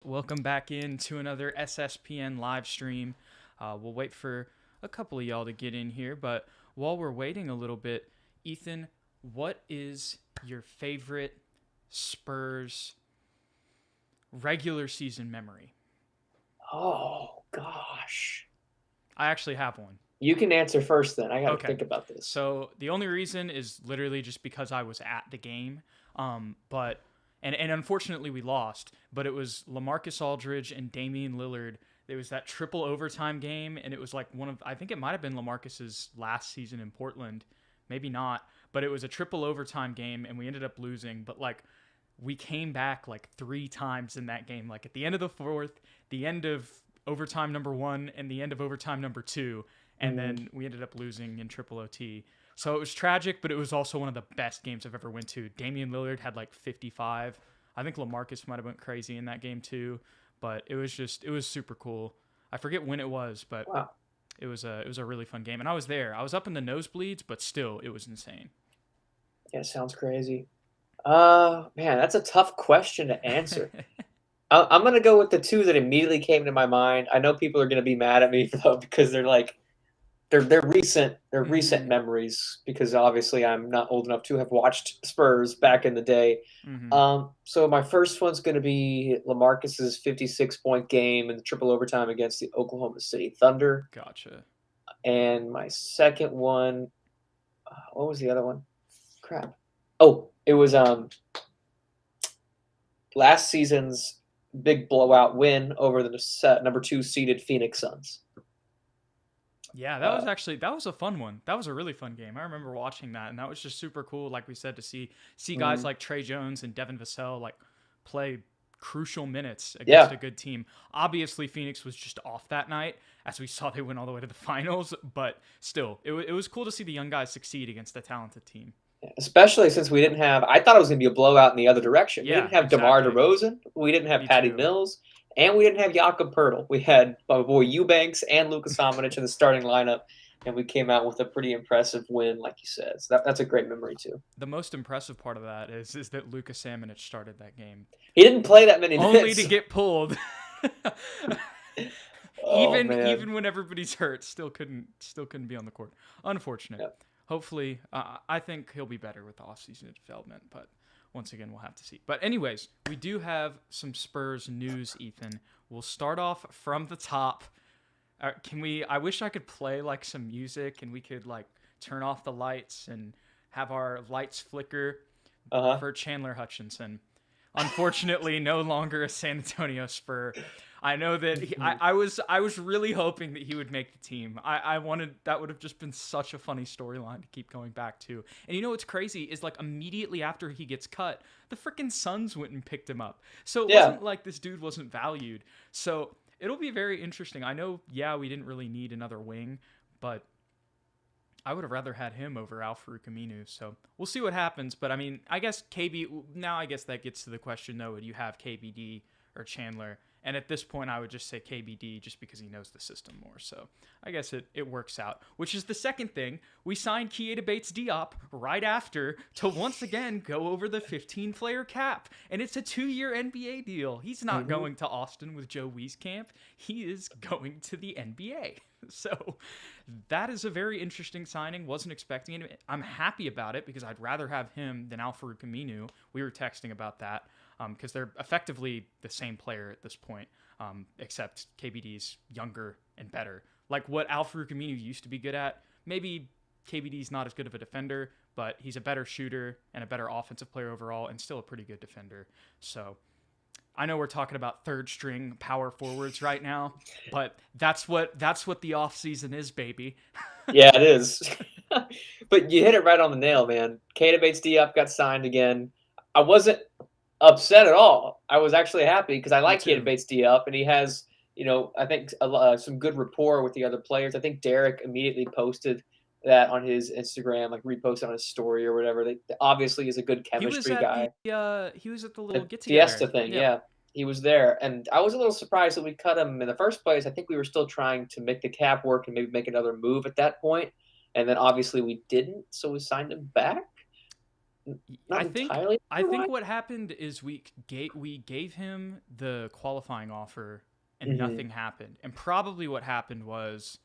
Welcome back into another SSPN live stream. We'll wait for a couple of y'all to get in here, but while we're waiting a little bit, Ethan, what is your favorite Spurs regular season memory? Oh, gosh. I actually have one. You can answer first then. I got to Okay. think about this. So the only reason is literally just because I was at the game. But unfortunately we lost. But it was LaMarcus Aldridge and Damian Lillard. It was that triple overtime game, and it was like I think it might have been LaMarcus's last season in Portland, maybe not. But it was a triple overtime game, and we ended up losing. But like we came back like 3 times in that game, like at the end of the fourth, the end of overtime number 1, and the end of overtime number 2. And then we ended up losing in triple OT. So it was tragic, but it was also one of the best games I've ever went to. Damian Lillard had like 55. I think LaMarcus might have went crazy in that game too. But it was super cool. I forget when it was, but Wow. it was a really fun game. And I was there. I was up in the nosebleeds, but still, it was insane. Yeah, sounds crazy. Man, that's a tough question to answer. I'm going to go with the two that immediately came to my mind. I know people are going to be mad at me though because they're recent memories, because obviously I'm not old enough to have watched Spurs back in the day. So my first one's going to be LaMarcus's 56-point game in the triple overtime against the Oklahoma City Thunder. Gotcha. And my second one, what was the other one? Crap. Oh, it was last season's big blowout win over the number 2 seeded Phoenix Suns. Yeah, that was a fun one. That was a really fun game. I remember watching that, and that was just super cool. Like we said, to see guys like Trey Jones and Devin Vasel like play crucial minutes against a good team. Obviously, Phoenix was just off that night, as we saw they went all the way to the finals. But still, it was cool to see the young guys succeed against a talented team. Especially since we didn't have – I thought it was going to be a blowout in the other direction. Yeah, we didn't have DeMar DeRozan. We didn't have Patty Mills. And we didn't have Jakob Poeltl. We had my boy Eubanks and Luka Samanic in the starting lineup, and we came out with a pretty impressive win, like you said. So that's a great memory, too. The most impressive part of that is that Luka Samanic started that game. He didn't play that many minutes. Only to get pulled. Even when everybody's hurt, still couldn't be on the court. Unfortunate. Yep. Hopefully, I think he'll be better with the offseason development, but once again, we'll have to see. But anyways, we do have some Spurs news, Ethan. We'll start off from the top. I wish I could play like some music and we could like turn off the lights and have our lights flicker for Chandler Hutchinson. Unfortunately, no longer a San Antonio Spur. I know that I was really hoping that he would make the team. I wanted, that would have just been such a funny storyline to keep going back to. And you know what's crazy is like immediately after he gets cut, the freaking Suns went and picked him up. So it wasn't like this dude wasn't valued. So it'll be very interesting. I know, we didn't really need another wing, but I would have rather had him over Al-Farouq Aminu. So we'll see what happens. But I mean, I guess I guess that gets to the question though, would you have KBD or Chandler? And at this point, I would just say KBD just because he knows the system more. So I guess it works out, which is the second thing. We signed Keita Bates-Diop right after to once again go over the 15-player cap. And it's a 2-year NBA deal. He's not going to Austin with Joe Wieskamp. He is going to the NBA. So that is a very interesting signing. Wasn't expecting it. I'm happy about it because I'd rather have him than Al-Farouq Aminu. We were texting about that. Because they're effectively the same player at this point, except KBD's younger and better. Like what Al-Farouq Aminu used to be good at, maybe KBD's not as good of a defender, but he's a better shooter and a better offensive player overall and still a pretty good defender. So I know we're talking about third-string power forwards right now, but that's what the offseason is, baby. Yeah, it is. But you hit it right on the nail, man. Keita Bates-Diop got signed again. I wasn't upset at all. I was actually happy because I like Keita Bates-Diop, and he has, I think some good rapport with the other players. I think Derek immediately posted that on his Instagram, like reposted on his story or whatever. Obviously, he's a good chemistry guy. He was at the little get-together. Fiesta thing, yeah. He was there, and I was a little surprised that we cut him in the first place. I think we were still trying to make the cap work and maybe make another move at that point, and then obviously we didn't, so we signed him back. not entirely. I think what happened is we gave him the qualifying offer and nothing happened. And probably what happened was,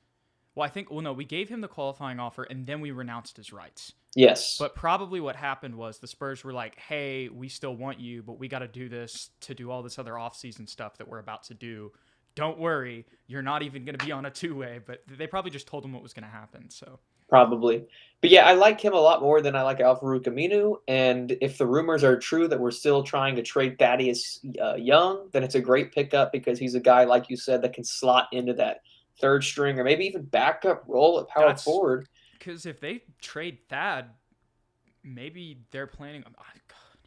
we gave him the qualifying offer and then we renounced his rights. Yes. But probably what happened was the Spurs were like, hey, we still want you, but we got to do this to do all this other offseason stuff that we're about to do. Don't worry, you're not even going to be on a two-way. But they probably just told him what was going to happen. So probably. But yeah, I like him a lot more than I like Al-Farouq Aminu. And if the rumors are true that we're still trying to trade Thaddeus Young, then it's a great pickup because he's a guy, like you said, that can slot into that third string or maybe even backup role at power forward. Because if they trade Thad, maybe they're planning. Oh, God.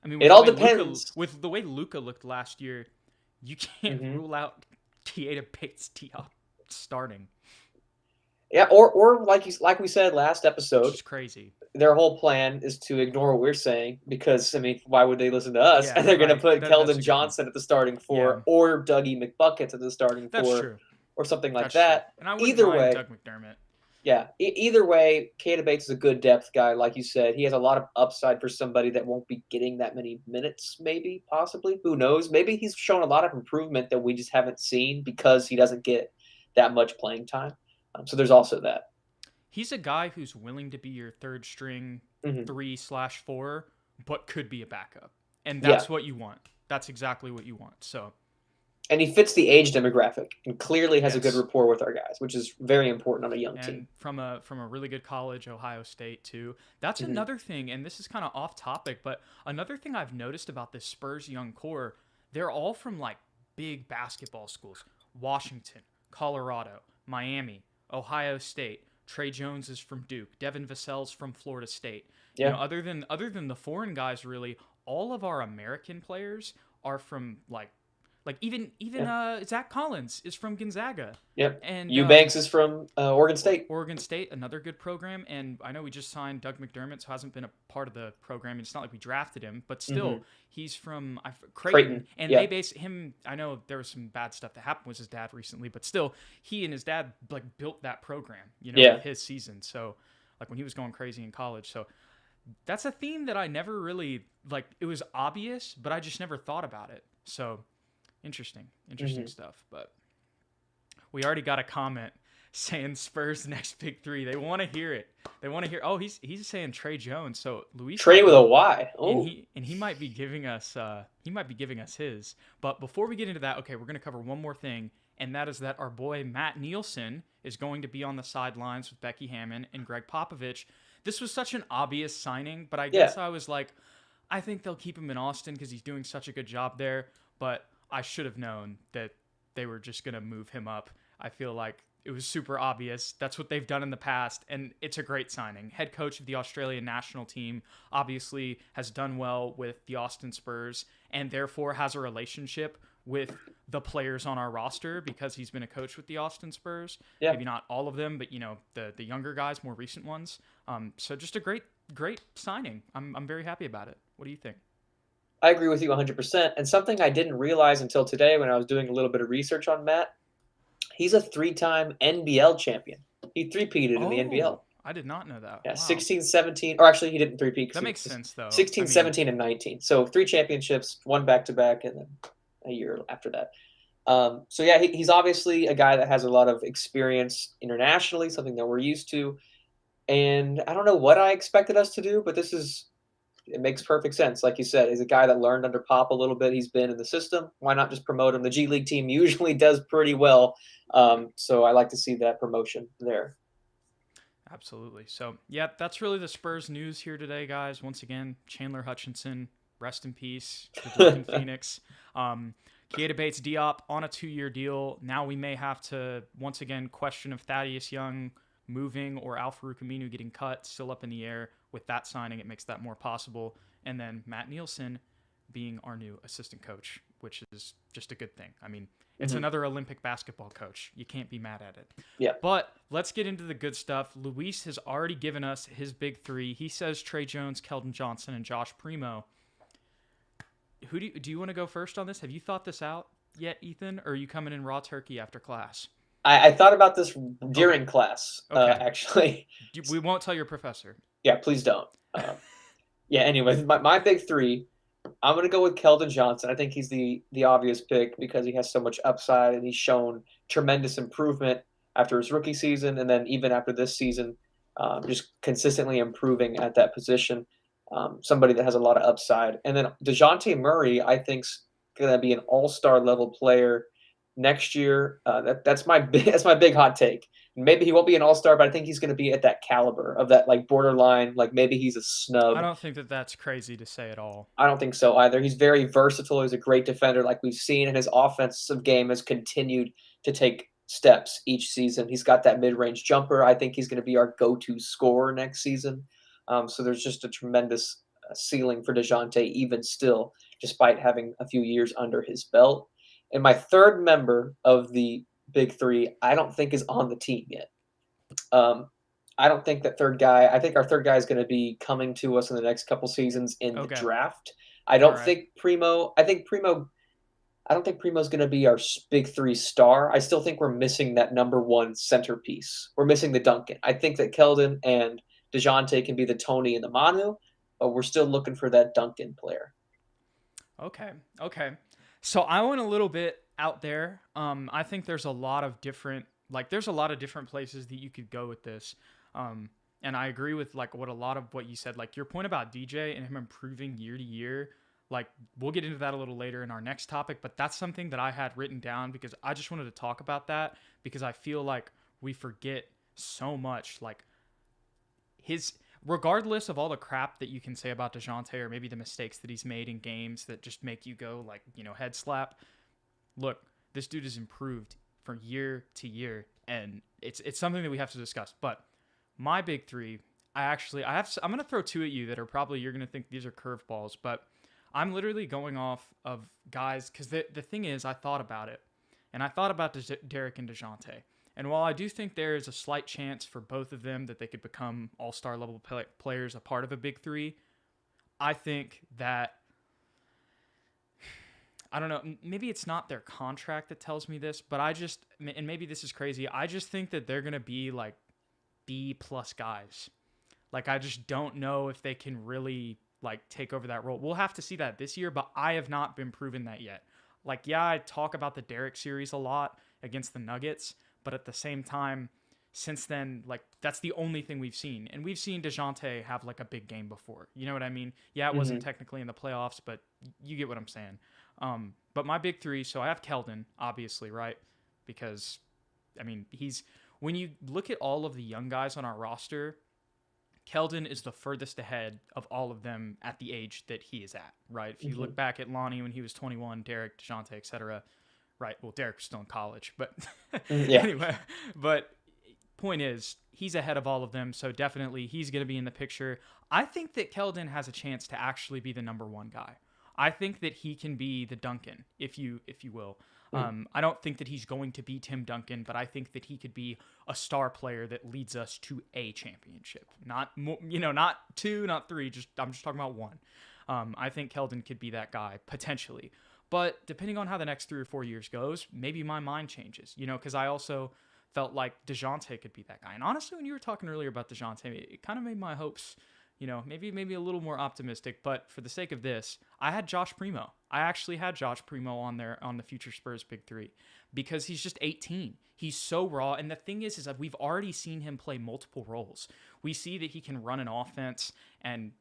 I mean, it all depends. With the way Luka looked last year, you can't rule out Keita Bates-Diop starting. Yeah, or like we said last episode, which is crazy. Their whole plan is to ignore what we're saying because, I mean, why would they listen to us? Yeah, and they're going to put Kelden Johnson at the starting four or Dougie McBuckets at the starting four or something like that. And I wouldn't mind Doug McDermott. Yeah, either way, Keita Bates is a good depth guy, like you said. He has a lot of upside for somebody that won't be getting that many minutes, maybe, possibly. Who knows? Maybe he's shown a lot of improvement that we just haven't seen because he doesn't get that much playing time. So there's also that. He's a guy who's willing to be your third string 3/4, but could be a backup. And that's what you want. That's exactly what you want. So. And he fits the age demographic and clearly has a good rapport with our guys, which is very important on a young team. From a really good college, Ohio State, too. That's another thing, and this is kind of off topic, but another thing I've noticed about this Spurs young core, they're all from, like, big basketball schools. Washington, Colorado, Miami, Ohio State. Trey Jones is from Duke. Devin Vasel's from Florida State. Yeah. You know, other than the foreign guys, really, all of our American players are from, like even Zach Collins is from Gonzaga. Yep. And Eubanks is from Oregon State. Oregon State, another good program. And I know we just signed Doug McDermott, who hasn't been a part of the program. It's not like we drafted him, but still, he's from Creighton. And they base him. I know there was some bad stuff that happened with his dad recently, but still, he and his dad built that program. You know, with his season. So when he was going crazy in college. So that's a theme that I never really It was obvious, but I just never thought about it. So. Interesting stuff. But we already got a comment saying Spurs next big three. They want to hear it. They want to hear. Oh, he's saying Trey Jones. So Luis Trey with a Y. Oh, and he might be giving us his. But before we get into that, okay, we're gonna cover one more thing, and that is that our boy Matt Nielsen is going to be on the sidelines with Becky Hammon and Greg Popovich. This was such an obvious signing, but I guess I was like, I think they'll keep him in Austin because he's doing such a good job there. But I should have known that they were just going to move him up. I feel like it was super obvious. That's what they've done in the past, and it's a great signing. Head coach of the Australian national team obviously has done well with the Austin Spurs and therefore has a relationship with the players on our roster because he's been a coach with the Austin Spurs. Yeah. Maybe not all of them, but, the younger guys, more recent ones. So just a great signing. I'm very happy about it. What do you think? I agree with you 100%. And something I didn't realize until today when I was doing a little bit of research on Matt, he's a 3-time NBL champion. He three-peated in the NBL. I did not know that. Yeah, wow. 16, 17. Or actually, he didn't three-peat. That makes sense, though. 16, 17, and 19. So 3 championships, 1 back-to-back, and then a year after that. So, yeah, he's obviously a guy that has a lot of experience internationally, something that we're used to. And I don't know what I expected us to do, but it makes perfect sense. Like you said, he's a guy that learned under Pop a little bit. He's been in the system. Why not just promote him? The G League team usually does pretty well. So I like to see that promotion there. Absolutely. So, yeah, that's really the Spurs news here today, guys. Once again, Chandler Hutchinson, rest in peace. In Phoenix. Keita Bates-Diop on a 2-year deal. Now we may have to, once again, question if Thaddeus Young moving or Al-Farouq Aminu getting cut, still up in the air. With that signing, it makes that more possible. And then Matt Nielsen being our new assistant coach, which is just a good thing. I mean, it's another Olympic basketball coach. You can't be mad at it. Yeah. But let's get into the good stuff. Luis has already given us his big 3. He says Trey Jones, Kelden Johnson, and Josh Primo. Who do you want to go first on this? Have you thought this out yet, Ethan? Or are you coming in raw turkey after class? I thought about this during class, actually. We won't tell your professor. Yeah, please don't. Yeah, anyways, my big three, I'm going to go with Keldon Johnson. I think he's the obvious pick because he has so much upside and he's shown tremendous improvement after his rookie season and then even after this season, just consistently improving at that position. Somebody that has a lot of upside. And then DeJounte Murray, I think's going to be an all-star level player next year. That's my that's my big hot take. Maybe he won't be an all-star, but I think he's going to be at that caliber of that like borderline, like maybe he's a I snub. don't think that that's crazy to say at all. I don't think so either. He's very versatile. He's a great defender, like we've seen, and his offensive game has continued to take steps each season. He's got that mid-range jumper. I think he's going to be our go-to scorer next season. So there's just a tremendous ceiling for DeJounte, even still, despite having a few years under his belt. And my third member of the big three, I don't think is on the team yet. Um, I don't think that third guy. I think our third guy is going to be coming to us in the next couple seasons in the draft. I don't think Primo. I don't think Primo's going to be our big three star. I still think we're missing that number one centerpiece. We're missing the Duncan. I think that Keldon and DeJounte can be the Tony and the Manu, but we're still looking for that Duncan player. Okay. So I went a little bit out there. I think there's a lot of different places that you could go with this. And I agree with like what a lot of what you said, like your point about DJ and him improving year to year. Like we'll get into that a little later in our next topic, but that's something that I had written down because I just wanted to talk about that because I feel like we forget so much. Like regardless of all the crap that you can say about DeJounte or maybe the mistakes that he's made in games that just make you go like, head slap. Look, this dude has improved from year to year, and it's something that we have to discuss. But my big three, I'm going to throw two at you that are probably you're going to think these are curveballs, but I'm literally going off of guys because the thing is I thought about it, and I thought about Derek and DeJounte. And while I do think there is a slight chance for both of them that they could become all-star level players, a part of a big three, I think that, I don't know, maybe it's not their contract that tells me this, but and maybe this is crazy, I just think that they're going to be like B+ guys. Like I just don't know if they can really like take over that role. We'll have to see that this year, but I have not been proven that yet. Like, yeah, I talk about the Derek series a lot against the Nuggets, but at the same time, since then, like that's the only thing we've seen. And we've seen DeJounte have like a big game before. You know what I mean? Yeah, it wasn't technically in the playoffs, but you get what I'm saying. But my big three, so I have Keldon, obviously, right? Because, I mean, when you look at all of the young guys on our roster, Keldon is the furthest ahead of all of them at the age that he is at, right? If you look back at Lonnie when he was 21, Derek, DeJounte, etc., right? Well, Derek was still in college, but anyway. But point is, he's ahead of all of them, so definitely he's going to be in the picture. I think that Keldon has a chance to actually be the number one guy. I think that he can be the Duncan, if you will. I don't think that he's going to be Tim Duncan, but I think that he could be a star player that leads us to a championship. Not two, not three. I'm just talking about one. I think Keldon could be that guy potentially, but depending on how the next 3 or 4 years goes, maybe my mind changes. Because I also felt like DeJounte could be that guy. And honestly, when you were talking earlier about DeJounte, it kind of made my hopes, maybe a little more optimistic. But for the sake of this, I had Josh Primo. I actually had Josh Primo on the future Spurs Big Three because he's just 18. He's so raw. And the thing is that we've already seen him play multiple roles. We see that he can run an offense and,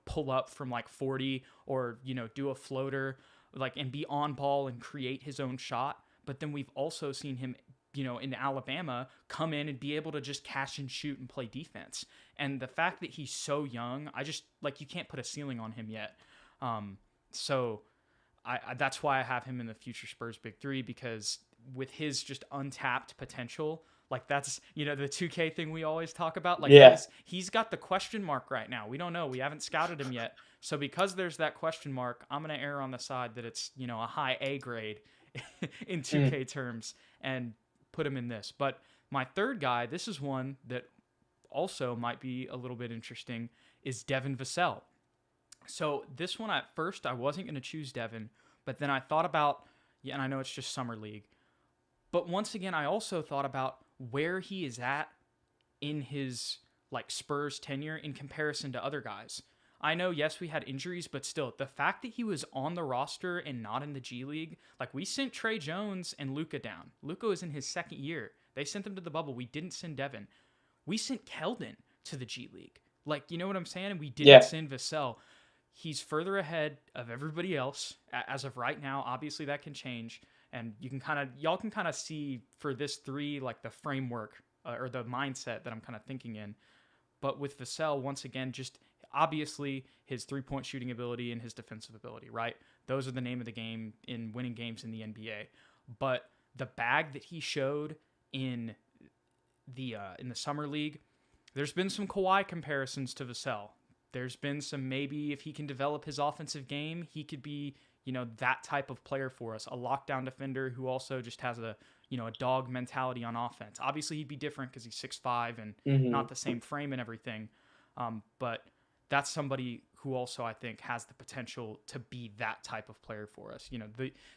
pull up from like 40 or, do a floater like and be on ball and create his own shot. But then we've also seen him, in Alabama come in and be able to just catch and shoot and play defense. And the fact that he's so young, I just like, you can't put a ceiling on him yet. So that's why I have him in the future Spurs Big Three, because with his just untapped potential, like that's, the 2K thing we always talk about. Like he's got the question mark right now. We don't know. We haven't scouted him yet. So because there's that question mark, I'm going to err on the side that it's, a high A grade in 2K terms and put him in this. But my third guy, this is one that also might be a little bit interesting, is Devin Vasel. So this one at first I wasn't going to choose Devin, but then I thought about, and I know it's just summer league, but once again I also thought about where he is at in his like Spurs tenure in comparison to other guys. I know, yes, we had injuries, but still, the fact that he was on the roster and not in the G League, like we sent Trey Jones and Luka down. Luka is in his second year. They sent them to the bubble. We didn't send Devin. We sent Kelden to the G League. Like, you know what I'm saying? And we didn't send Vasel. He's further ahead of everybody else as of right now. Obviously, that can change. And y'all can kind of see for this 3, like the framework or the mindset that I'm kind of thinking in. But with Vasel, once again, just obviously his 3-point shooting ability and his defensive ability, right? Those are the name of the game in winning games in the NBA. But the bag that he showed in the summer league, there's been some Kawhi comparisons to Vasel. There's been some, maybe if he can develop his offensive game, he could be, that type of player for us, a lockdown defender who also just has a dog mentality on offense. Obviously, he'd be different because he's 6'5" and not the same frame and everything. But that's somebody who also, I think, has the potential to be that type of player for us.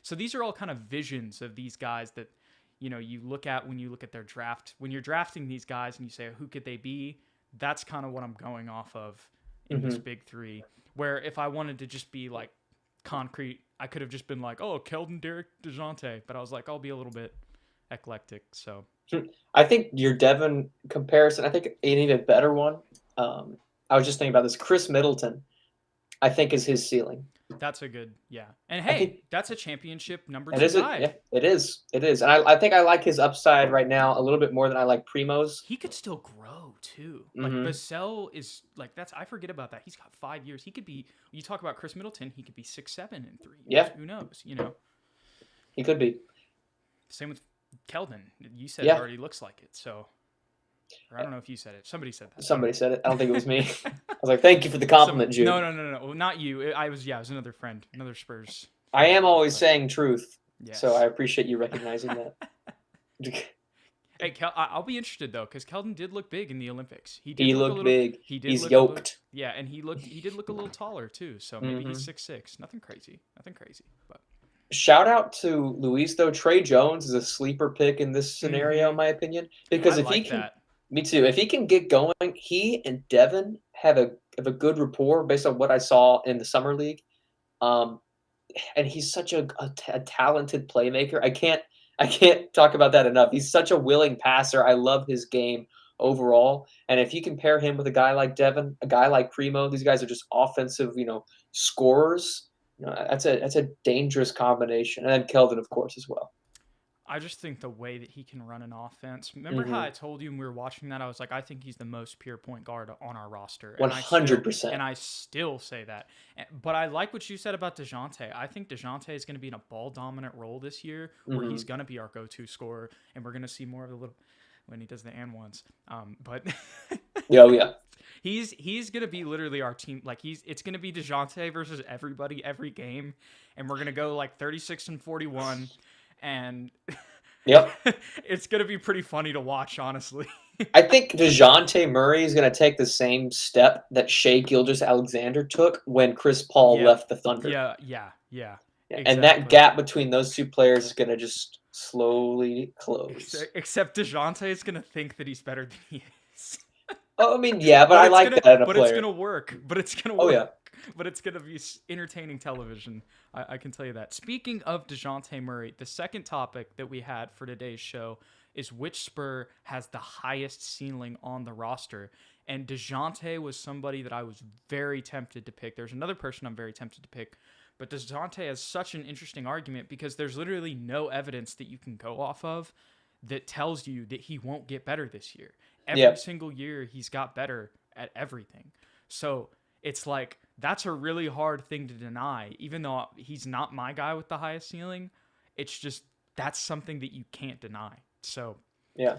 So these are all kind of visions of these guys that, you look at when you look at their draft. When you're drafting these guys and you say, who could they be? That's kind of what I'm going off of in this big 3. Where if I wanted to just be like concrete, I could have just been like, oh, Kelden, Derek, DeJounte. But I was like, I'll be a little bit eclectic. So I think your Devin comparison, I think an even better one. I was just thinking about this. Chris Middleton, I think, is his ceiling. That's a good, yeah. And hey, that's a championship number 2 guy. Yeah, it is. It is. And I think I like his upside right now a little bit more than I like Primo's. He could still grow too. Like Vasel is like, I forget about that. He's got 5 years. He could be, you talk about Chris Middleton, he could be 6'7" in 3 years. Yeah. Who knows, He could be. Same with Kelden. You said it already looks like it. So, or I don't know if you said it. Somebody said that. Somebody said it. I don't think it was me. I was like, thank you for the compliment, Jude. No. Well, not you. It was another friend, another Spurs. I am always saying truth. Yes. So I appreciate you recognizing that. Hey, I'll be interested though, because Kelden did look big in the Olympics. He looked big. He's yoked. And he did look a little taller too. So maybe he's 6'6". Nothing crazy. But shout out to Luis though. Trey Jones is a sleeper pick in this scenario, in my opinion, because if he can, me too. If he can get going, he and Devin have a good rapport based on what I saw in the summer league. And he's such a talented playmaker. I can't talk about that enough. He's such a willing passer. I love his game overall. And if you compare him with a guy like Devin, a guy like Primo, these guys are just offensive, scorers. That's a dangerous combination. And then Kelden, of course, as well. I just think the way that he can run an offense. Remember how I told you when we were watching that? I was like, I think he's the most pure point guard on our roster. 100%. And I still say that. But I like what you said about DeJounte. I think DeJounte is going to be in a ball-dominant role this year where he's going to be our go-to scorer, and we're going to see more of the little when he does the and ones. But yeah. He's going to be literally our team. Like it's going to be DeJounte versus everybody every game, and we're going to go like 36-41. And it's going to be pretty funny to watch, honestly. I think DeJounte Murray is going to take the same step that Shai Gilgeous-Alexander took when Chris Paul left the Thunder. Yeah. Exactly. And that gap between those two players is going to just slowly close. Except DeJounte is going to think that he's better than he is. Oh, I mean, yeah, but I like that in a player. But it's going to work. Oh, yeah. But it's going to be entertaining television. I can tell you that. Speaking of DeJounte Murray, the second topic that we had for today's show is which Spur has the highest ceiling on the roster. And DeJounte was somebody that I was very tempted to pick. There's another person I'm very tempted to pick. But DeJounte has such an interesting argument because there's literally no evidence that you can go off of that tells you that he won't get better this year. Every single year, he's got better at everything. So it's like, that's a really hard thing to deny. Even though he's not my guy with the highest ceiling, it's just, that's something that you can't deny. So yeah,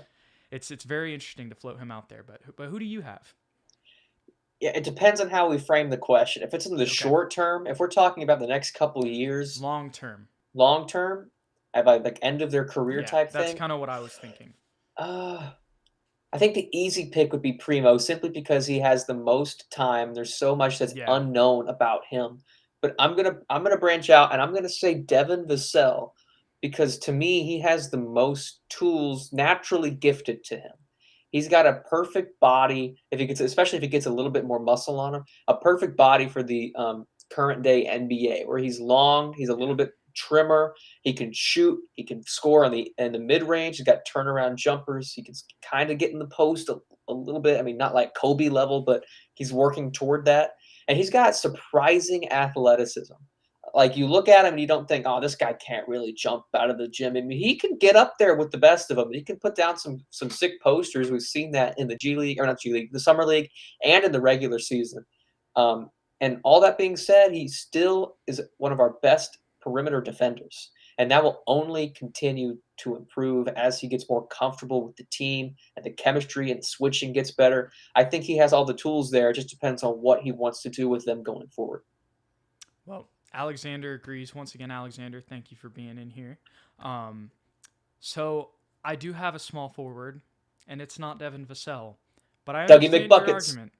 it's very interesting to float him out there. But who do you have? Yeah, it depends on how we frame the question. If it's in the short term, if we're talking about the next couple of years. Long term, at like end of their career type thing. That's kind of what I was thinking. I think the easy pick would be Primo, simply because he has the most time. There's so much that's unknown about him. But I'm gonna branch out, and I'm gonna say Devin Vasel, because to me he has the most tools naturally gifted to him. He's got a perfect body. Especially if he gets a little bit more muscle on him, a perfect body for the current day NBA, where he's long, he's a little bit trimmer, he can shoot, he can score in the mid range. He's got turnaround jumpers. He can kind of get in the post a little bit. I mean, not like Kobe level, but he's working toward that. And he's got surprising athleticism. Like, you look at him and you don't think, oh, this guy can't really jump out of the gym. I mean, he can get up there with the best of them. He can put down some sick posters. We've seen that in the G League, or not G League, the Summer League, and in the regular season. And all that being said, he still is one of our best perimeter defenders. And that will only continue to improve as he gets more comfortable with the team and the chemistry and the switching gets better. I think he has all the tools there. It just depends on what he wants to do with them going forward. Well, Alexander agrees. Once again, Alexander, thank you for being in here. So I do have a small forward, and it's not Devin Vasel. But I understand your argument.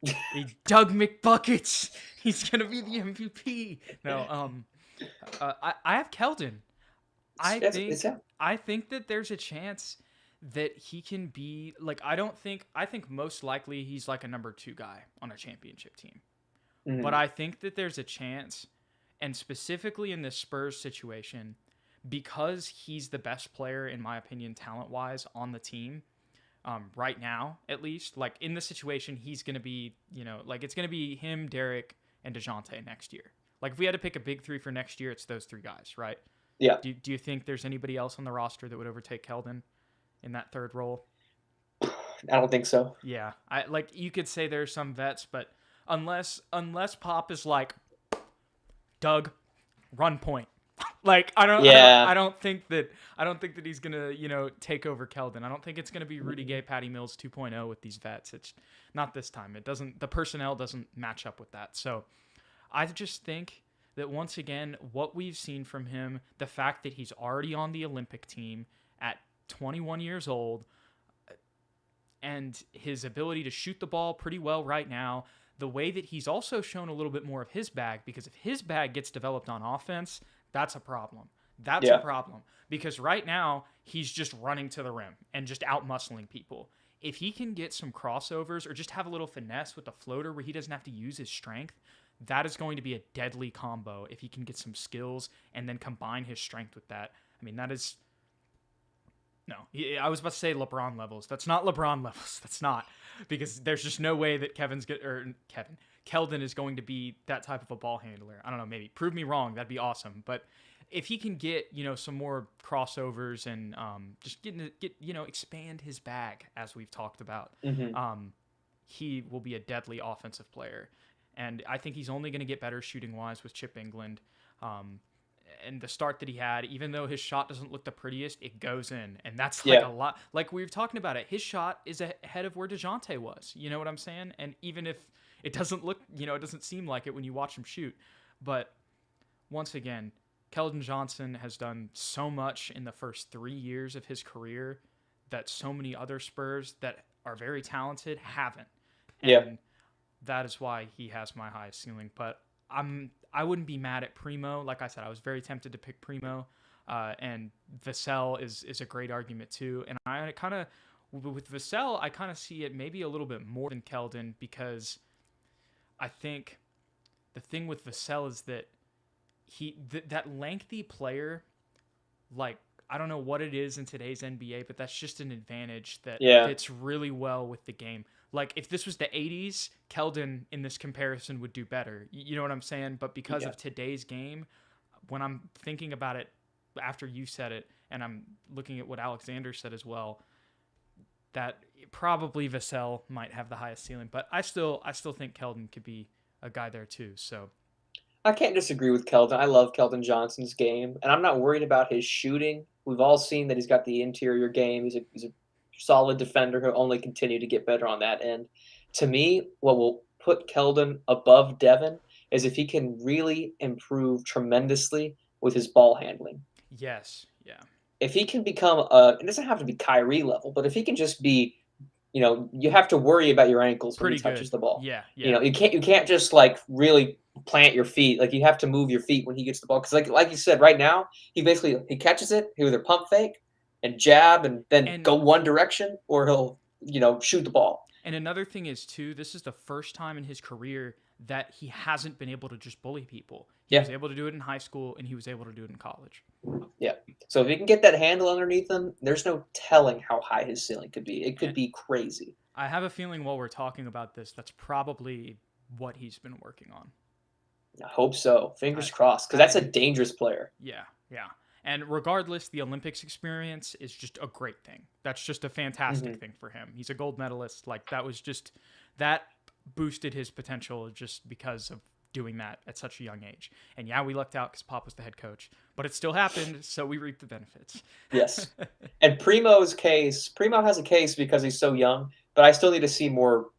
Doug McBuckets. He's going to be the MVP. No, I have Kelden. I think that there's a chance that he can be, like, I think most likely he's like a number 2 guy on a championship team. Mm-hmm. But I think that there's a chance, and specifically in this Spurs situation, because he's the best player, in my opinion, talent-wise, on the team, right now, at least, like, in the situation, he's going to be, like, it's going to be him, Derek, and DeJounte next year. Like, if we had to pick a big 3 for next year, it's those 3 guys, right? Yeah. Do you think there's anybody else on the roster that would overtake Kelden in that third role? I don't think so. Yeah. You could say there's some vets, but unless Pop is like, Doug, run point. Like, I don't think that he's gonna, take over Kelden. I don't think it's gonna be Rudy Gay, Patty Mills 2.0 with these vets. It's not this time. The personnel doesn't match up with that. So I just think that, once again, what we've seen from him, the fact that he's already on the Olympic team at 21 years old, and his ability to shoot the ball pretty well right now, the way that he's also shown a little bit more of his bag, because if his bag gets developed on offense, that's a problem. That's a problem. Because right now, he's just running to the rim and just out-muscling people. If he can get some crossovers or just have a little finesse with the floater where he doesn't have to use his strength, that is going to be a deadly combo if he can get some skills and then combine his strength with that. I mean, that is... No, I was about to say LeBron levels. That's not LeBron levels. That's not. Because there's just no way that Kelden is going to be that type of a ball handler. I don't know, maybe. Prove me wrong. That'd be awesome. But if he can get, some more crossovers and just expand his bag, as we've talked about, he will be a deadly offensive player. And I think he's only going to get better shooting-wise with Chip England. And the start that he had, even though his shot doesn't look the prettiest, it goes in. And that's a lot. Like, we were talking about it, his shot is ahead of where DeJounte was. You know what I'm saying? And even if it doesn't look, it doesn't seem like it when you watch him shoot. But once again, Kelden Johnson has done so much in the first 3 years of his career that so many other Spurs that are very talented haven't. And that is why he has my highest ceiling. But I wouldn't be mad at Primo. Like I said, I was very tempted to pick Primo. And Vasel is a great argument too. And I kind of, with Vasel, I kind of see it maybe a little bit more than Kelden, because I think the thing with Vasel is that that lengthy player, like, I don't know what it is in today's NBA, but that's just an advantage that fits really well with the game. Like, if this was the 80s, Kelden in this comparison would do better. You know what I'm saying? But because of today's game, when I'm thinking about it after you said it, and I'm looking at what Alexander said as well, that probably Vasel might have the highest ceiling. But I still think Kelden could be a guy there too. So I can't disagree with Kelden. I love Kelden Johnson's game, and I'm not worried about his shooting. We've all seen that he's got the interior game. He's a solid defender who'll only continue to get better on that end. To me, what will put Kelden above Devin is if he can really improve tremendously with his ball handling. Yes, yeah. If he can become it doesn't have to be Kyrie level, but if he can just be, you have to worry about your ankles when he touches the ball. Yeah. You can't just like really plant your feet. Like, you have to move your feet when he gets the ball, because like you said, right now he catches it, he either pump fake and jab and then go one direction, or he'll shoot the ball. And another thing is, too, this is the first time in his career that he hasn't been able to just bully people. He was able to do it in high school, and he was able to do it in college. Yeah. So if he can get that handle underneath him, there's no telling how high his ceiling could be. It could be crazy. I have a feeling while we're talking about this, that's probably what he's been working on. I hope so. Fingers crossed, because that's a dangerous player. Yeah. And regardless, the Olympics experience is just a great thing. That's just a fantastic thing for him. He's a gold medalist. Like, that boosted his potential just because of doing that at such a young age. And yeah, we lucked out because Pop was the head coach, but it still happened, so we reaped the benefits. Yes. And Primo has a case because he's so young, but I still need to see more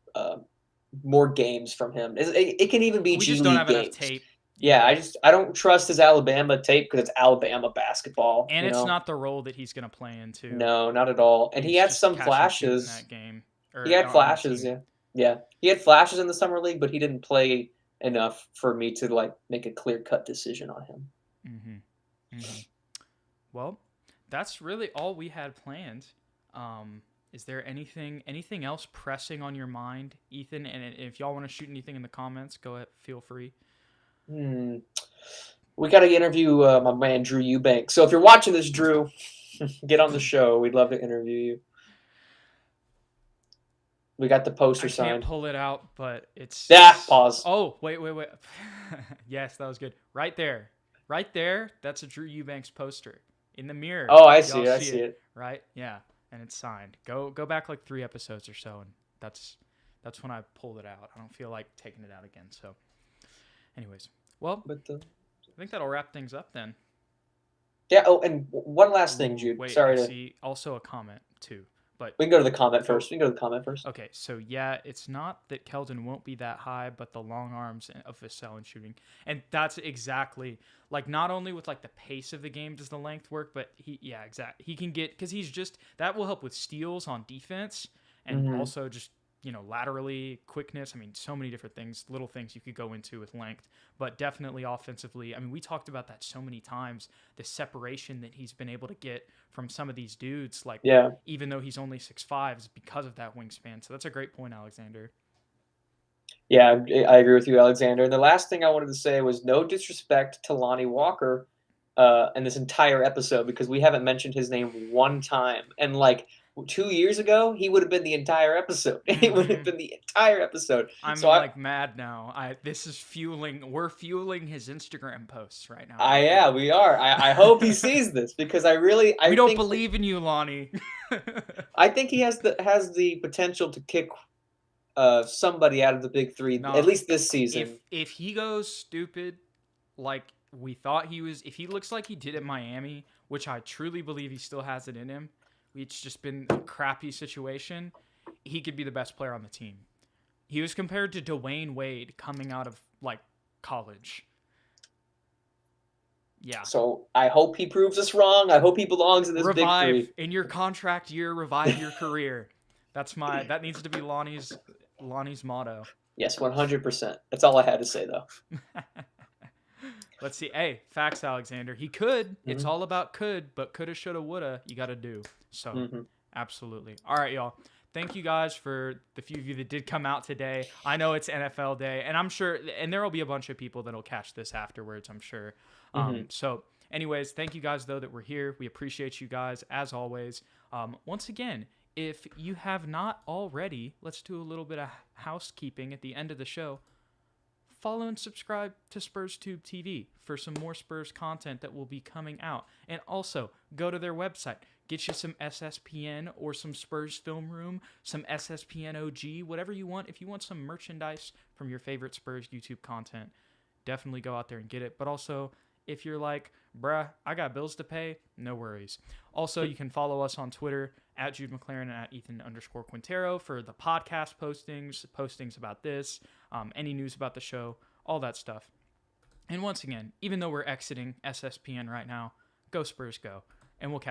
games from him. It can even be we G just League don't have games. enough tape. Yeah, I don't trust his Alabama tape because it's Alabama basketball. And it's not the role that he's going to play into. No, not at all. And he had some flashes. In that game, he had flashes, yeah. He had flashes in the summer league, but he didn't play enough for me to make a clear-cut decision on him. Well, that's really all we had planned. Is there anything else pressing on your mind, Ethan? And if y'all want to shoot anything in the comments, go ahead, feel free. We got to interview my man Drew Eubanks. So if you're watching this, Drew, get on the show. We'd love to interview you. We got the poster signed. I can't pull it out, but it's... Pause. Oh, wait. Yes, that was good. Right there. That's a Drew Eubanks poster in the mirror. Oh, I see it. Right? Yeah, and it's signed. Go back 3 episodes or so, and that's when I pulled it out. I don't feel like taking it out again, so... Anyways, well, I think that'll wrap things up then. Yeah. Oh, and one last thing, Jude. Wait, sorry I see also a comment too, but we can go to the comment first. Okay, so yeah, it's not that Kelden won't be that high, but the long arms of Vasel and shooting, and that's exactly not only with the pace of the game does the length work, but he can get because he's just that will help with steals on defense and also just. Laterally, quickness. I mean, so many different things, little things you could go into with length, but definitely offensively. I mean, we talked about that so many times, the separation that he's been able to get from some of these dudes, even though he's only 6'5", is because of that wingspan. So that's a great point, Alexander. Yeah, I agree with you, Alexander. And the last thing I wanted to say was no disrespect to Lonnie Walker in this entire episode because we haven't mentioned his name one time. And 2 years ago, he would have been the entire episode. He would have been the entire episode. I'm mad now. We're fueling his Instagram posts right now. Yeah, we are. I hope he sees this because we don't believe in you, Lonnie. I think he has the potential to kick somebody out of the big three, at least this season. If he goes stupid like we thought he was, if he looks like he did at Miami, which I truly believe he still has it in him, it's just been a crappy situation, he could be the best player on the team. He was compared to Dwayne Wade coming out of college. Yeah. So I hope he proves us wrong. I hope he belongs in this big three. In your contract year, revive your career. That needs to be Lonnie's motto. Yes, 100%. That's all I had to say though. Let's see. Hey, facts, Alexander. He could. It's all about could, but coulda, shoulda, woulda. You got to do. So, absolutely. All right, y'all. Thank you guys for the few of you that did come out today. I know it's NFL Day, and I'm sure, and there will be a bunch of people that'll catch this afterwards, I'm sure. So, anyways, thank you guys, though, that were here. We appreciate you guys, as always. Once again, if you have not already, let's do a little bit of housekeeping at the end of the show. Follow and subscribe to SpursTube TV for some more Spurs content that will be coming out. And also, go to their website. Get you some SSPN or some Spurs Film Room, some SSPN OG, whatever you want. If you want some merchandise from your favorite Spurs YouTube content, definitely go out there and get it. But also, if you're like, bruh, I got bills to pay, no worries. Also, you can follow us on Twitter at Jude McLaren and at Ethan_Quintero for the podcast postings about this, any news about the show, all that stuff. And once again, even though we're exiting SSPN right now, go Spurs go. And we'll catch